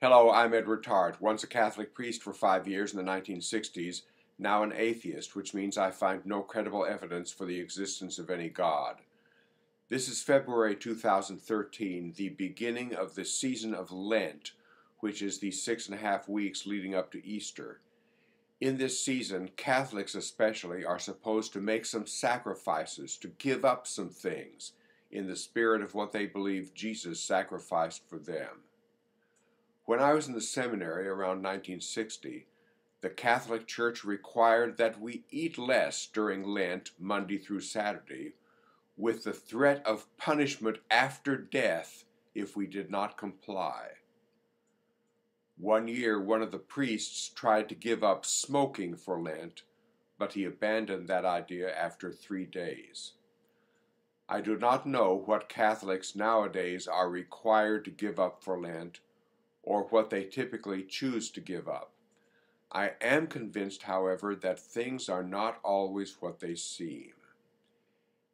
Hello, I'm Edward Tarte, once a Catholic priest for 5 years in the 1960s, now an atheist, which means I find no credible evidence for the existence of any God. This is February 2013, the beginning of the season of Lent, which is the 6.5 weeks leading up to Easter. In this season, Catholics especially are supposed to make some sacrifices, to give up some things, in the spirit of what they believe Jesus sacrificed for them. When I was in the seminary around 1960, the Catholic Church required that we eat less during Lent, Monday through Saturday, with the threat of punishment after death if we did not comply. One year, one of the priests tried to give up smoking for Lent, but he abandoned that idea after 3 days. I do not know what Catholics nowadays are required to give up for Lent, or what they typically choose to give up. I am convinced, however, that things are not always what they seem.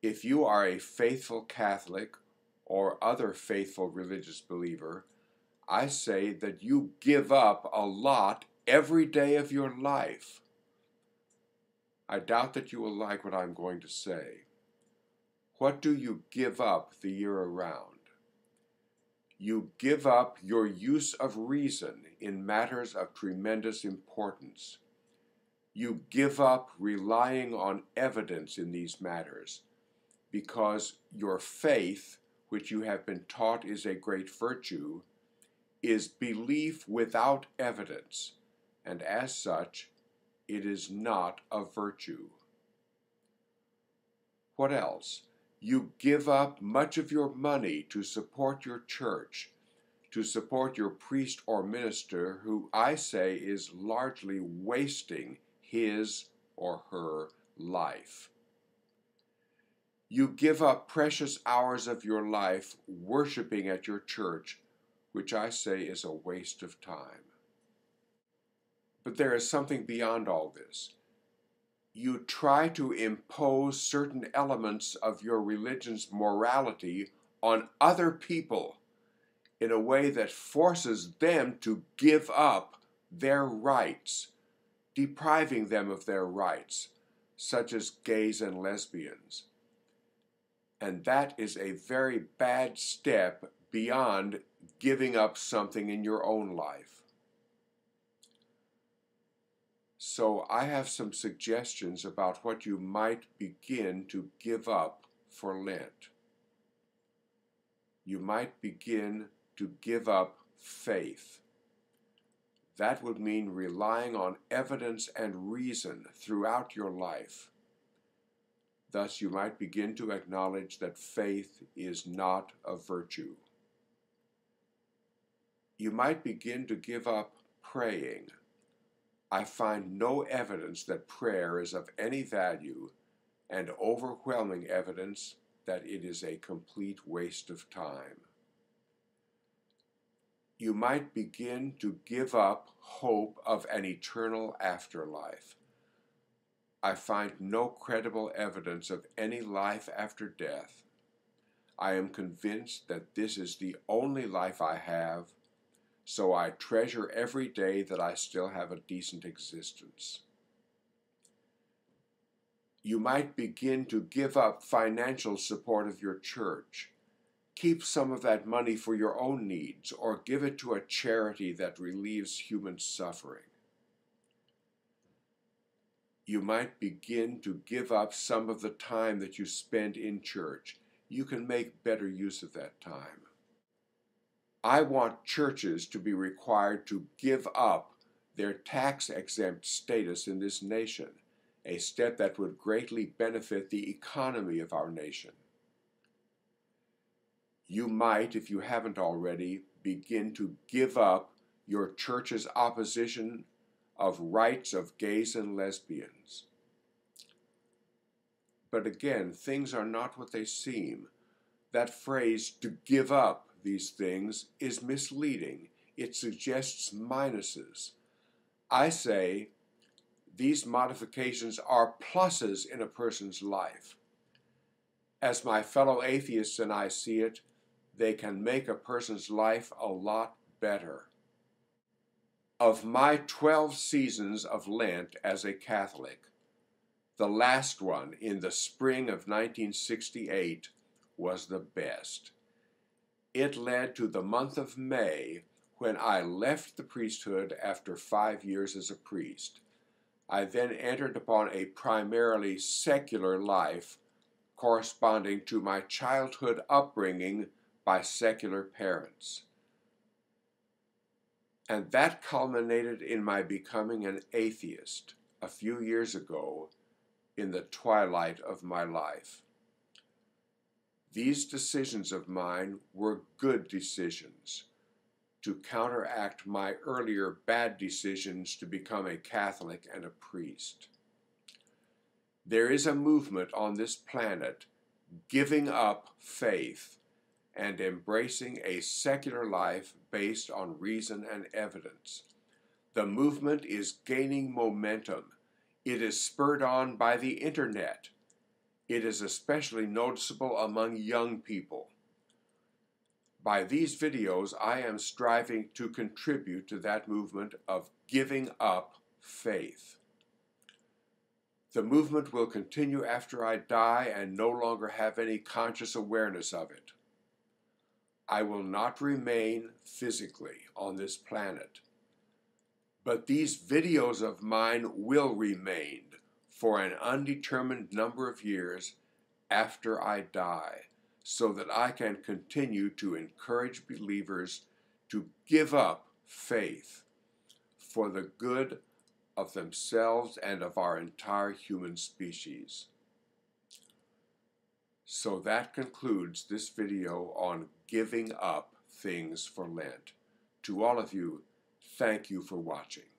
If you are a faithful Catholic or other faithful religious believer, I say that you give up a lot every day of your life. I doubt that you will like what I'm going to say. What do you give up the year around? You give up your use of reason in matters of tremendous importance. You give up relying on evidence in these matters because your faith, which you have been taught is a great virtue, is belief without evidence, and as such, it is not a virtue. What else? You give up much of your money to support your church, to support your priest or minister who I say is largely wasting his or her life. You give up precious hours of your life worshiping at your church, which I say is a waste of time. But there is something beyond all this. You try to impose certain elements of your religion's morality on other people in a way that forces them to give up their rights, depriving them of their rights, such as gays and lesbians. And that is a very bad step beyond giving up something in your own life. So I have some suggestions about what you might begin to give up for Lent. You might begin to give up faith. That would mean relying on evidence and reason throughout your life. Thus, you might begin to acknowledge that faith is not a virtue. You might begin to give up praying. I find no evidence that prayer is of any value, and overwhelming evidence that it is a complete waste of time. You might begin to give up hope of an eternal afterlife. I find no credible evidence of any life after death. I am convinced that this is the only life I have, so I treasure every day that I still have a decent existence. You might begin to give up financial support of your church. Keep some of that money for your own needs, or give it to a charity that relieves human suffering. You might begin to give up some of the time that you spend in church. You can make better use of that time. I want churches to be required to give up their tax-exempt status in this nation, a step that would greatly benefit the economy of our nation. You might, if you haven't already, begin to give up your church's opposition of rights of gays and lesbians. But again, things are not what they seem. That phrase, to give up these things, is misleading. It suggests minuses. I say these modifications are pluses in a person's life. As my fellow atheists and I see it, they can make a person's life a lot better. Of my 12 seasons of Lent as a Catholic, the last one in the spring of 1968 was the best. It led to the month of May, when I left the priesthood after 5 years as a priest. I then entered upon a primarily secular life corresponding to my childhood upbringing by secular parents. And that culminated in my becoming an atheist a few years ago in the twilight of my life. These decisions of mine were good decisions to counteract my earlier bad decisions to become a Catholic and a priest. There is a movement on this planet giving up faith and embracing a secular life based on reason and evidence. The movement is gaining momentum. It is spurred on by the internet. It is especially noticeable among young people. By these videos, I am striving to contribute to that movement of giving up faith. The movement will continue after I die and no longer have any conscious awareness of it. I will not remain physically on this planet, but these videos of mine will remain for an undetermined number of years after I die, so that I can continue to encourage believers to give up faith for the good of themselves and of our entire human species. So that concludes this video on giving up things for Lent. To all of you, thank you for watching.